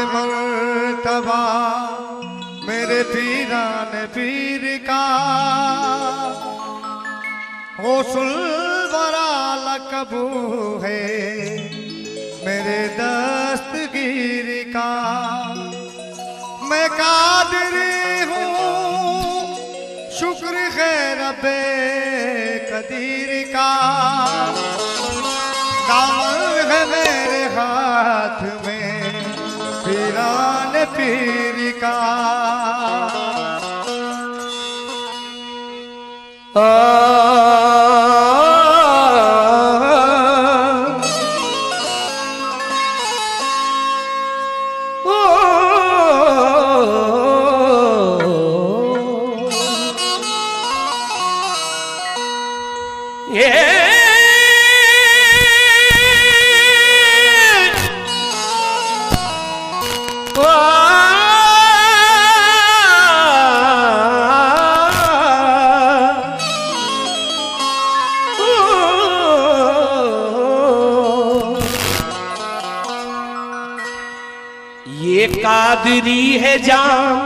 मर्तबा मेरे पीरान पीर का गौसुल वरा लक़ब है मेरे दस्तगीर का। मैं कादिर हूँ शुक्र है रब्बे कदीर का। दामन है मेरे हाथ में पीरान पीर का। ये कादरी है जान,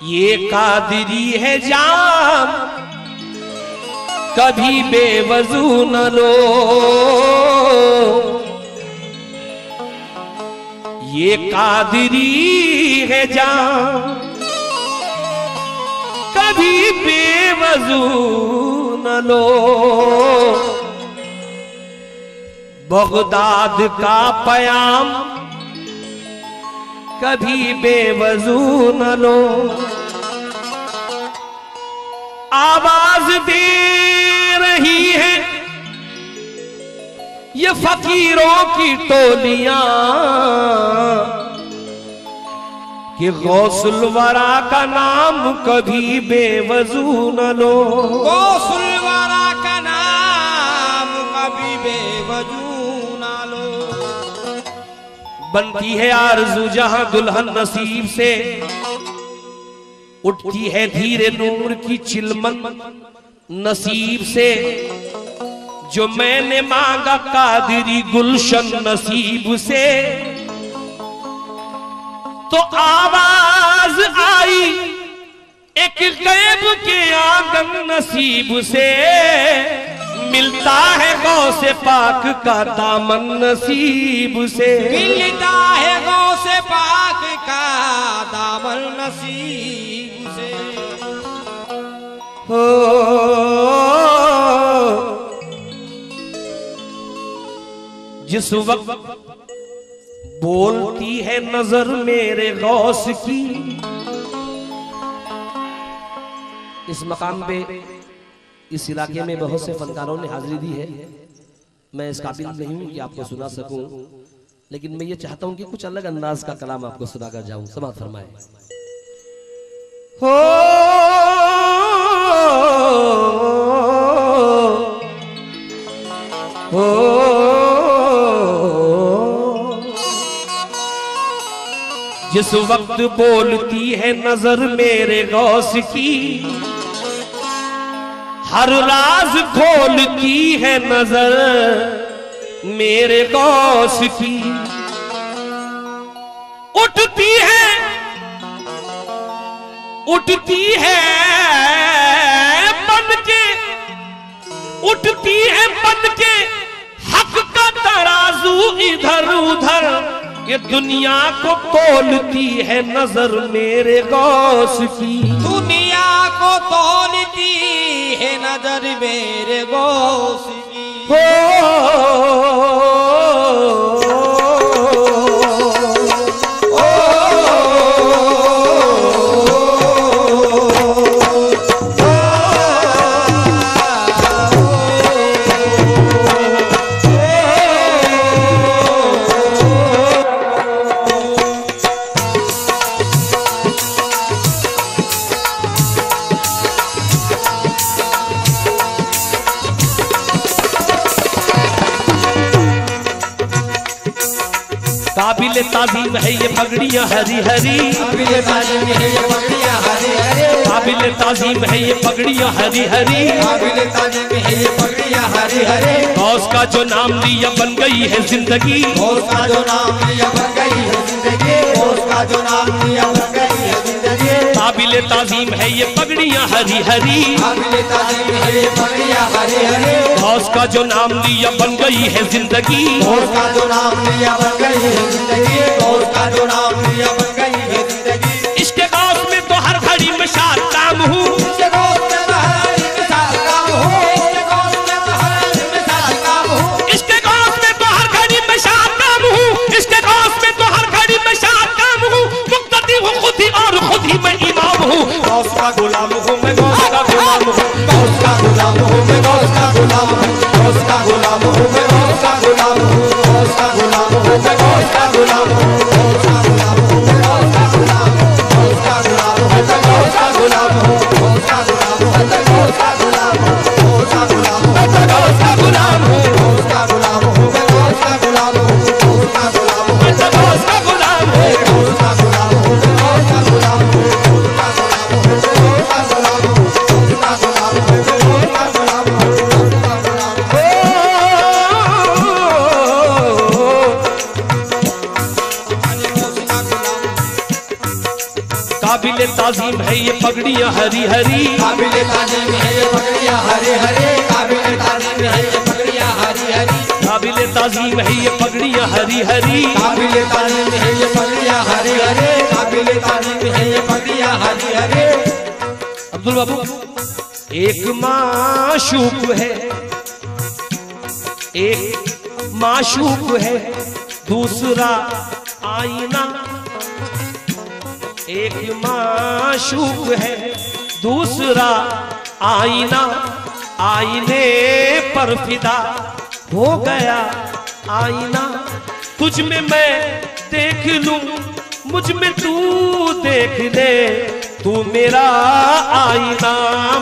ये कादरी है जान, कभी बेवजू न लो। ये कादरी है जान, कभी बेवजू न लो। बगदाद का पयाम कभी बेवजू न लो। आवाज दे रही है ये फकीरों की टोलियां कि गौसुल वरा का नाम कभी बेवजू न लो। गौसुल वरा का नाम कभी बेवजू न लो। बनती है आरज़ू जहां दुल्हन नसीब से, उठती है धीरे नूर की चिलमन नसीब से। जो मैंने मांगा कादरी गुलशन नसीब से, तो आवाज आई एक गैब के आंगन नसीब से। मिलता है गौसे पाक का दामन नसीब से। मिलता है गौसे पाक का दामन नसीब से। हो जिस वक्त बोलती है नजर मेरे गौस की, इस मकाम पे इस इलाके में बहुत से फनकारों ने हाजिरी दी है। मैं इस काबिल नहीं हूं कि आपको सुना सकूं, लेकिन मैं ये चाहता हूं कि कुछ अलग अंदाज का कलाम आपको सुनाकर जाऊं। समाअत फरमाए। हो जिस वक्त बोलती है नजर मेरे गौस की, हर राज खोलती है नजर मेरे गौस की। उठती है बन के, उठती है बन के हक का तराजू इधर उधर। ये दुनिया को तोलती है नजर मेरे गौस की। दुनिया को तोलती है नजर मेरे गौस की। काबिल ताजीम है ये पगड़ियां हरी हरी, काबिल ताजीम है ये पगड़ियां हरी हरी, काबिल ताजीम है ये पगड़ियां हरी हरी, काबिल ताजीम है ये पगड़ियां हरी हरी। गौस का जो नाम लिया बन गई है जिंदगी, गौस का जो नाम लिया बन गई है जिंदगी, गौस का जो नाम लिया बन गई है जिंदगी। काबिल ताजीम है ये पगड़ियां हरी हरी, काबिल ताजीम है ये पगड़ियां हरी हरी, गौस का जो नाम लिया बन गई है जिंदगी, गौस का जो नाम लिया बन गई है जिंदगी, गौस का जो नाम लिया बन गई है जिंदगी। इसके गौस में तो हर घड़ी में शाद काम हूँ, इसके गौस में तो हर घड़ी में शाद काम हूँ, इसके गौस में तो हर घड़ी में शाद काम हूँ, इसके गौस में तो हर घड़ी में शाद काम हूँ, इसके गौस में तो हर घड़ी में शाद काम हूँ। मुक्तदी हूँ खुद ही और खुद ही मैं इमाम हूँ। गौस का गुलाम हूँ मैं, गौस का गुलाम हूँ, गौस का गुलाम हूँ मैं, गौस का गुलाम हूँ, गौस का गुलाम हूँ मैं, गौस का गुलाम हूँ, गौस का गुलाम हूँ मैं, गौस का गुलाम हूँ, गौस का गुलाम हूँ मैं, गौस का गुलाम हूँ, गौस का गुलाम हूँ मैं, गौस का गुलाम हूँ, गौस का गुलाम हूँ मैं, गौस का गुलाम हूँ, गौस का गुलाम हूँ मैं, गौस का गुलाम हूँ, गौस का गुलाम हूँ मैं, गौस का गुलाम हूँ, गौस का गुलाम हूँ मैं, गौस का गुलाम हूँ, गौस का गुलाम हूँ मैं, गौस का गुलाम हूँ, गौस का गुलाम हूँ मैं, गौस का गुलाम हूँ, गौस का गुलाम हूँ मैं, गौस का गुलाम हूँ, गौस का गुलाम हूँ। काबिल ताजीम है ये पगड़ियां हरी हरी, काबिल ताजीम है ये पगड़ियां हरी हरी, काबिल ताजीम है ये पगड़ियां हरी हरी, काबिल ताजीम है ये पगड़ियां हरी हरी, काबिल ताजीम है ये पगड़ियां हरी हरी, काबिल ताजीम है ये पगड़ियां हरी हरी। अब्दुल बाबू, एक माशूक है, एक माशूक है, दूसरा आईना, एक माशूक है, दूसरा आईना, आईने पर फिदा हो गया आईना। तुझ में मैं देख लूं, मुझ में तू देख ले, तू मेरा आईना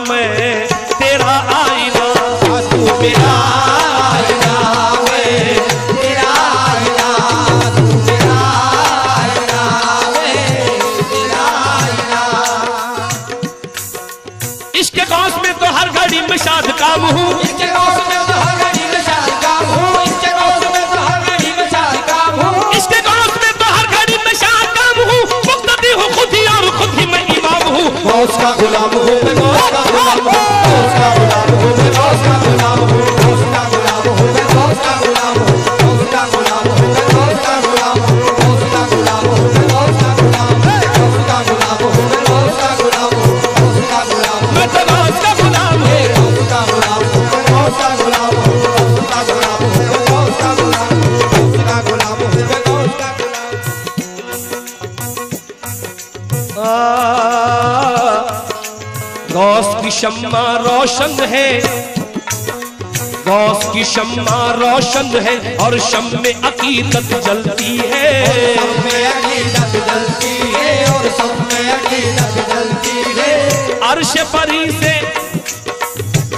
मैं तेरा आईना, तू मेरा आईना मैं तेरा आईना, तू मेरा आईना मैं तेरा आईना। इसके गौस में तो हर घड़ी में शाद काम हूँ, इसके गौस में तो हर घड़ी में शाद काम हूँ, इसके गौस में तो हर घड़ी में शाद काम हूँ, इसके गौस में तो हर घड़ी में शाद काम हूँ। मुक्तदी हूँ खुद ही और खुद ही मैं इमाम हूँ। गौस का गुलाम हूँ मैं, गौस का गुलाम हूँ, गौस का गुलाम हूँ मैं, गौस का गुलाम हूँ, गौस का गुलाम हूँ मैं, गौस का गुलाम हूँ, गौस का गुलाम हूँ मैं, गौस का गुलाम हूँ, गौस का गुलाम हूँ मैं, गौस का गुलाम हूँ, गौस का गुलाम हूँ मैं, गौस का गुलाम हूँ, गौस का गुलाम हूँ मैं तो गौस का गुलाम हूँ, गौस का गुलाम हूँ मैं, गौस का गुलाम हूँ, गौस का गुलाम हूँ मैं, गौस का गुलाम हूँ, गौस का गुलाम हूँ मैं, गौस का गौस की शम्मा रोशन है, गौस की शम्मा रोशन है, और शम में अकीदत जलती है, सब में अकीदत जलती है, और सब में अकीदत जलती है। अर्श परी से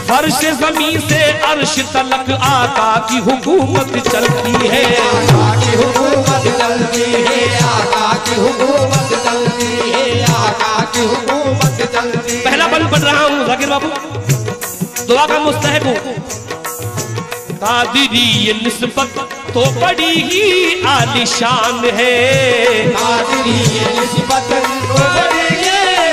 फर्श जमीन से अर्श तलक आका की हुकूमत चलती है, आका की हुकूमत चलती है, आका की हुकूमत चलती है, आका की हुकूमत चलती है। पहला बल बन रहा हूँ जाकिर बाबू, दुआ का मुस्तहब हूँ। कादिरी ये निस्बत तो बड़ी ही आलिशान है, कादरी ये निस्बत तो बड़ी ही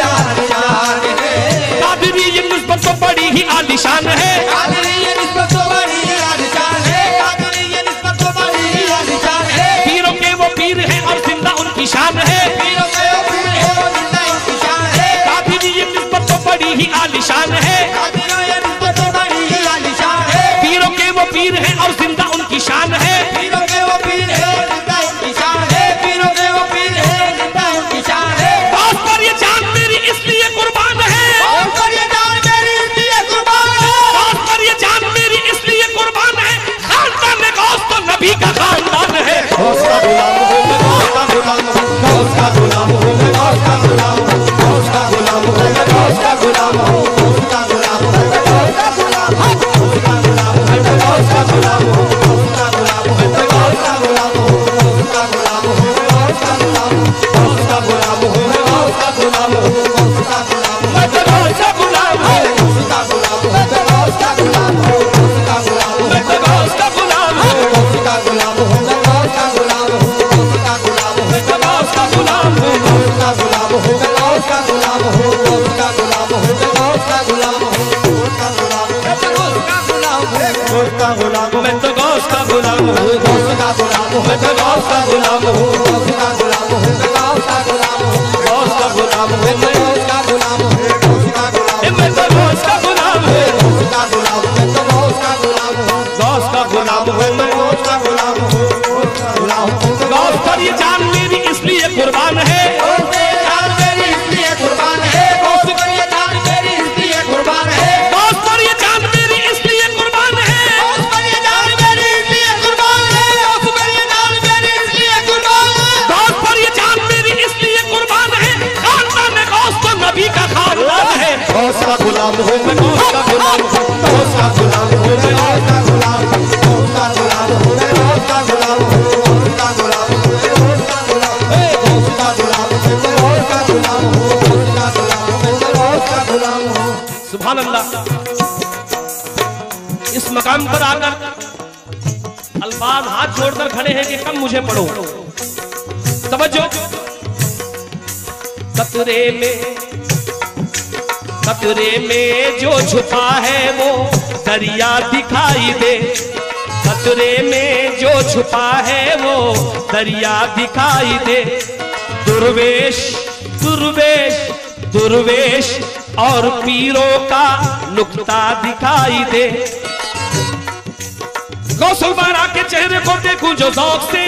आलिशान है, कादिरी ये निस्बत तो बड़ी ही आलिशान है, कादरी ये निस्बत तो बड़ी ही आलिशान है, कादरी ये निस्बत तो बड़ी ही आलिशान है। पीरों के वो पीर है और जिंदा उनकी शान है, पीरों के वो पीर है और जिंदा उनकी शान है, कादिरी ये निस्बत तो बड़ी ही आलिशान है, कादरी ये निस्बत तो बड़ी ही आलिशान है। पीरों के वो पीर है और जिंदा उनकी शान है, पीरों के वो पीर है जिंदा उनकी शान है, पीरों के वो पीर है जिंदा उनकी शान है। गौस पर ये जान मेरी इसलिए कुर्बान है, गौस पर ये जान मेरी इसलिए कुर्बान है, गौस पर ये जान मेरी इसलिए कुर्बान है, खानदान गौस तो नबी का खानदान है। गौस का गुलाम हूँ मैं, गौस का गुलाम हूँ, गौस का गुलाम हूँ मैं, गौस का गुलाम हूँ, गौस का गुलाम हूँ मैं, गौस का गुलाम हूँ, गौस का गुलाम हूँ मैं, गौस का गुलाम हूँ, गौस का गुलाम हूँ मैं, गौस का गुलाम हूँ, गौस का गुलाम हूँ मैं, गौस का गुलाम हूँ, गौस का गुलाम हूँ गौस का गुलाम हूँ मैं गौस का गुलाम हूँ गौस का गुलाम हूँ मैं गौस का गुलाम हूँ गौस का गुलाम हूँ मैं गौस का गुलाम हूँ गौस का गुलाम मैं तो गौस का गुलाम हूँ गौस का गुलाम मैं तो गौस का गुलाम हूँ गौस का गुलाम हूँ मैं गौस का गुलाम हूँ गौस पर ये जान मेरी इसलिए कुर्बान है जान मेरी इसलिए कुर्बान है गौस पर ये जान मेरी इसलिए कुर्बान है गौस पर ये जान मेरी इसलिए कुर्बान है गौस पर ये जान मेरी इसलिए कुर्बान है गौस पर ये जान मेरी इसलिए कुर्बान है गौस पर ये जान मेरी इसलिए कुर्बान है खानदान गौस तो नबी का खानदान है गौस का गुलाम हूँ मैं गौस का गुलाम हूँ गौस का गुलाम हूँ मैं गौस का गुलाम हूँ गौस का गुलाम हूँ मैं गौस का गुलाम हूँ गौस का गुलाम हूँ मैं गौस का गुलाम हूँ गौस का गुलाम हूँ मैं गौस का गुलाम हूँ गौस का गुलाम हूँ मैं गौस का गुलाम हूँ। सुभान अल्लाह। इस मकाम पर आकर अल्फाज हाथ जोड़कर खड़े हैं कि कम मुझे पढ़ो। तवज्जो। कतरे में जो छुपा है वो दरिया दिखाई दे कतरे में जो छुपा है वो दरिया दिखाई दे दुर्वेश दुर्वेश दुर्वेश और पीरों का नुक्ता दिखाई दे गौसुल बारा के चेहरे को देखूं जो ज़ौक़ से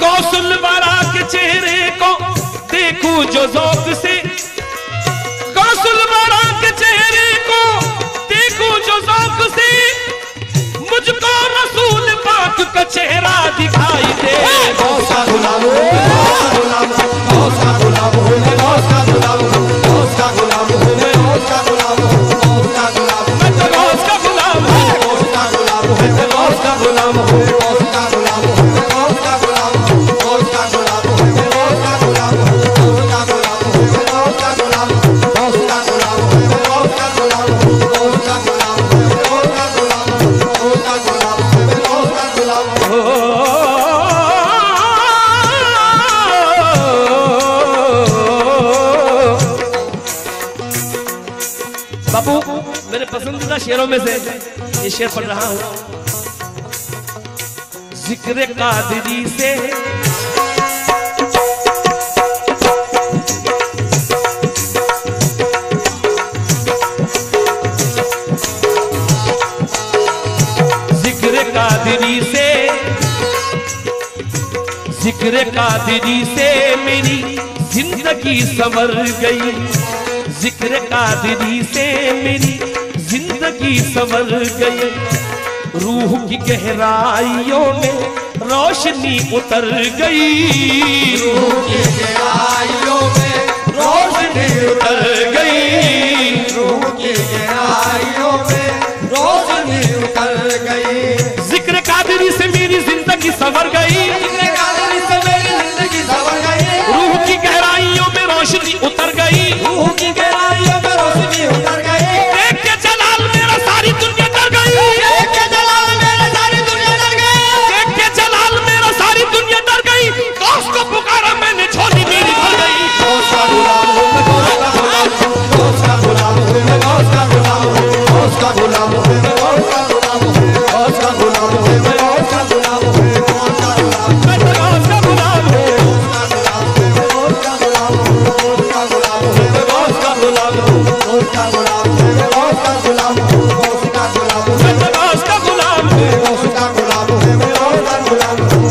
गौसुल बारा के चेहरे को देखूं जो ज़ौक़ से गौसुल बारा के चेहरे को देखूं जो ज़ौक़ से मुझको रसूल पाक का चेहरा दिखाई दे गौस का गुलाम हूँ गौस का गुलाम हूँ मैं गौस का गुलाम हूँ गौस का गुलाम हूँ मैं गौस का गुलाम हूँ गौस का गुलाम मैं तो गौस का गुलाम हूँ गौस का गुलाम हूँ मैं गौस का गुलाम हूँ गौस का गुलाम हूँ मैं गौस का गुलाम हूँ गौस का गुलाम हूँ मैं गौस का गुलाम हूँ गौस का गुलाम हूँ मैं गौस का गुलाम हूँ गौस का गुलाम हूँ मैं गौस का गुलाम हूँ गौस का गुलाम हूँ मैं गौस का गुलाम हूँ गौस का गुलाम हूँ मैं गौस का गुलाम हूँ। बाबू मेरे पसंदीदा शेरों में से ये शेर पढ़ रहा हूं जिक्र कादरी से जिक्र कादरी से मेरी जिंदगी संवर गई जिक्र कादरी से मेरी जिंदगी संवर गई रूह की गहराइयों में रोशनी उतर गई रूह की गहराइयों में रोशनी उतर गई रूह की गहराइयों में रोशनी उतर गई जिक्र कादरी से मेरी जिंदगी संवर गई जिक्र कादरी से मेरी जिंदगी संवर गई रूह की गहराइयों में रोशनी उतर गई रूह की गहराइयों में रोशनी उतर गई देख के जलाल मेरा सारी दुनिया डर गई देख के जलाल मेरा सारी दुनिया डर गई देख के जलाल मेरा सारी दुनिया डर गई गौस को पुकारा मैंने झोली मेरी भर गई गौस का गुलाम हूँ मैं गौस का गुलाम हूँ गौस का गुलाम हूँ मैं गौस का गुलाम हूँ गौस का गुलाम हूँ मैं गौस का गुलाम हूँ गौस का गुलाम हूँ मैं गौस का गुलाम हूँ गौस का गुलाम मैं तो गौस का गुलाम हूँ गौस का गुलाम हूँ गौस का गुलाम हूँ मैं गौस का गुलाम हूँ गौस का गुलाम हूँ मैं गौस का गुलाम हूँ गौस का गुलाम हूँ मैं तो गौस का गुलाम हूँ गौस का गुलाम हूँ मैं गौस का गुलाम हूँ गौस का गुलाम हूँ मैं तो गौस का गुलाम हूँ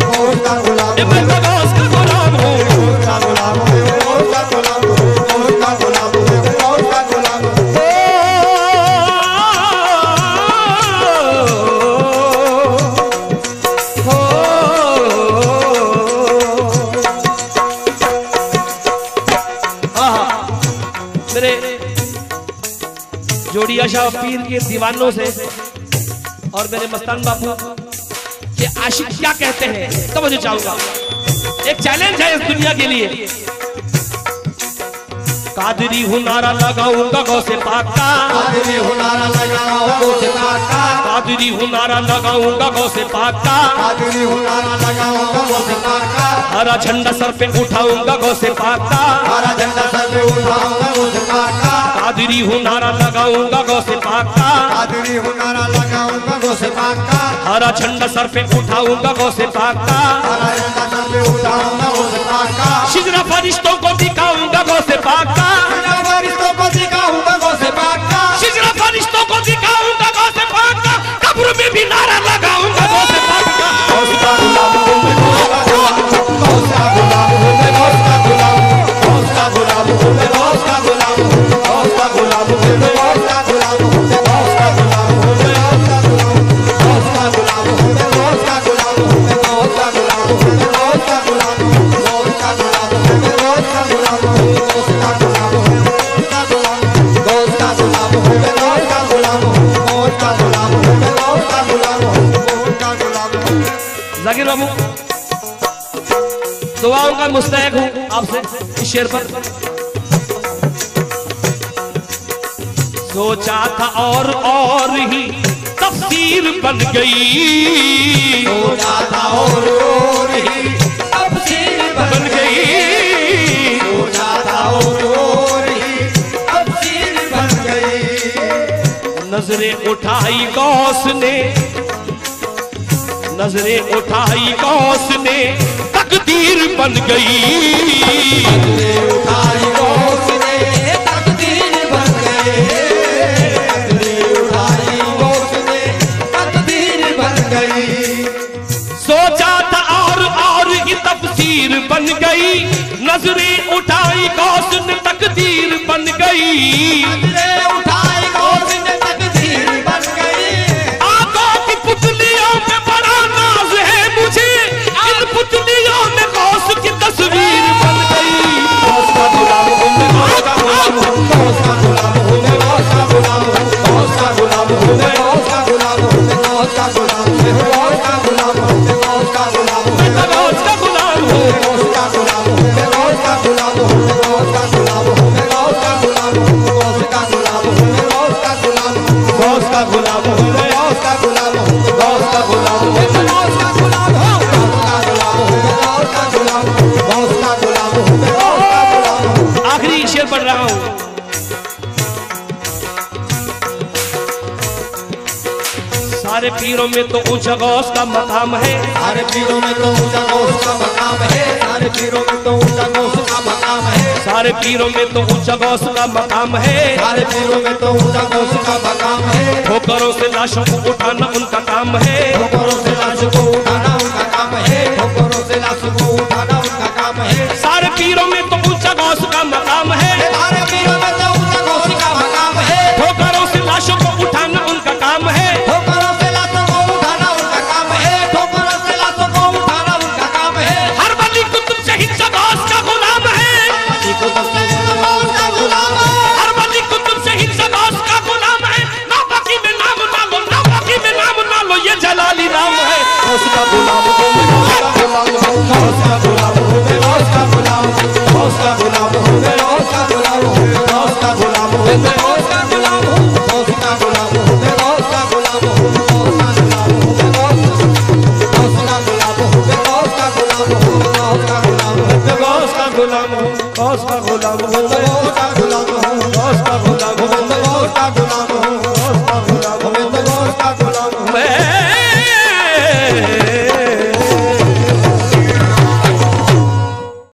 गौस का गुलाम हूँ मैं गौस का गुलाम हूँ गौस का गुलाम हूँ मैं गौस का गुलाम हूँ। मेरे जोड़िया शाह पीर के दीवानों से और मेरे मस्तान बापू के आशिक क्या कहते हैं तब मुझे चाहूंगा एक चैलेंज है इस दुनिया के लिए कादरी हूँ नारा लगाऊंगा गौसे पाक का कादरी हूँ नारा लगाऊंगा गौसे पाक का कादरी हूँ नारा लगाऊंगा गौसे पाक का कादरी हूँ नारा लगाऊंगा गौसे पाक का हरा झंडा सर पे उठाऊंगा गौसे पाक का हरा झंडा सर पे उठाऊंगा गौसे पाक का कादरी हूँ नारा लगाऊंगा गौसे पाक का, कादरी हूँ नारा लगाऊंगा गौसे पाक का, हरा झंडा सर पे उठाऊंगा गौसे पाक का, हरा झंडा सर पे उठाऊंगा गौसे पाक का, शिजरा फरिश्तों को दिखाऊंगा गौसे पाक का, शिजरा फरिश्तों को दिखाऊंगा गौसे पाक का, शिजरा फरिश्तों को दिखाऊंगा गौसे पाक का, कब्र में भी नारा लगाऊंगा गौसे पाक का। गौस का गुलाम हूँ मैं, गौस का गुलाम हूँ, गौस का गुलाम हूँ मैं, गौस का गुलाम हूँ, गौस का गुलाम हूँ मैं, गौस का गुलाम हूँ, गौस का गुलाम हूँ मैं, गौस का गुलाम हूँ, गौस का गुलाम हूँ मैं, गौस का गुलाम हूँ, गौस का गुलाम हूँ मैं, गौस का गुलाम हूँ मैं, गौस का गुलाम हूँ मैं, गौस का गुलाम हूँ मैं, गौस का गुलाम हूँ मैं, गौस का गुलाम हूँ मैं, गौस का गुलाम हूँ मैं, गौस का गुलाम हूँ मैं, गौस का गुलाम हूँ मैं, गौस का गुलाम हूँ मैं, गौस का गुलाम हूँ मैं। जाकिर बाबू, दुआओं का मुस्तहक हूँ आपसे इस शेर पर। सोचा था और ही तफसीर बन गई, सोचा था और ही तफसीर बन गई, सोचा था और ही तफसीर बन गई। नजरें उठाई गौस ने, नजरें उठाई गौस ने, तकदीर बन गई, नजरें उठाई गौस ने, तकदीर बन गई, नजरें उठाई गौस ने, तकदीर बन गई। सोचा था और ही तफसीर बन गई, नजरें उठाई गौस ने, तकदीर बन गई, नजरें उठाई गौस ने, तकदीर बन गई। आंखों की पुतलियों में बड़ा नाज है मुझे, इन पुतलियों में गौस की तस्वीर बन गई। गौस का गुलाम हूँ मैं, गौस का गुलाम हूँ, गौस का गुलाम हूँ मैं, गौस का गुलाम हूँ, गौस का गुलाम हूँ मैं, गौस का गुलाम हूँ मैं, गौस का गुलाम हूँ मैं, गौस का गुलाम हूँ मैं, गौस का गुलाम हूँ मैं, गौस का गुलाम हूँ, गौस का गुलाम हूँ मैं, गौस का गुलाम हूँ मैं, गौस का गुलाम हूँ मैं, गौस का गुलाम हूँ मैं, गौस का गुलाम हूँ मैं, गौस का गुलाम हूँ, गौस का गुलाम हूँ मैं, गौस का गुलाम हूँ, गौस का गुलाम हूँ मैं, गौस का गुलाम हूँ, गौस का गुलाम हूँ, गौस का गुलाम हूँ मैं, गौस का गुलाम हूँ। आखिरी शेर पढ़ रहा हूँ। सारे पीरों में तो ऊंचा गौस का मकाम है, सारे पीरों में तो ऊंचा गौस का मकाम है, सारे पीरों में तो ऊंचा गौस का मकाम है, सारे पीरों में तो ऊंचा गौस का मकाम है, सारे पीरों में तो ऊंचा गौस का मकाम है। ठोकरों से लाशों को उठाना उनका काम है, ठोकरों से लाश को उठाना उनका काम है, ठोकरों से लाश को उठाना उनका काम है। सारे पीरों में तो ऊंचा गौस का मकाम है, सारे पीरों में तो ऊंचा गौस का मकाम है, ठोकरों से लाशों को उठाना उनका काम है, ठोकरों से लाशों को उठाना उनका काम है, ठोकरों से लाशों को उठाना उनका काम है। हर वली कुतुब शहीद गौस का गुलाम है, हर वली कुतुब शहीद गौस का गुलाम है, ना बाकी में नाम ना लो, ना बाकी में नाम ना लो, ये जलाली नाम है। गौस का गुलाम हूँ मैं, गौस का गुलाम हूँ मैं, गौस का गुलाम हूँ मैं, गौस का गुलाम हूँ मैं, गौस का गुलाम हूँ मैं, गौस का गुलाम हूँ मैं, गौस का गुलाम हूँ, गौस का गुलाम हूँ मैं, गौस का गुलाम हूँ, गौस का गुलाम हूँ मैं, गौस का गुलाम हूँ मैं, गौस का गुलाम हूँ, गौस का गुलाम हूँ मैं, गौस का गुलाम हूँ, गौस का गुलाम हूँ मैं।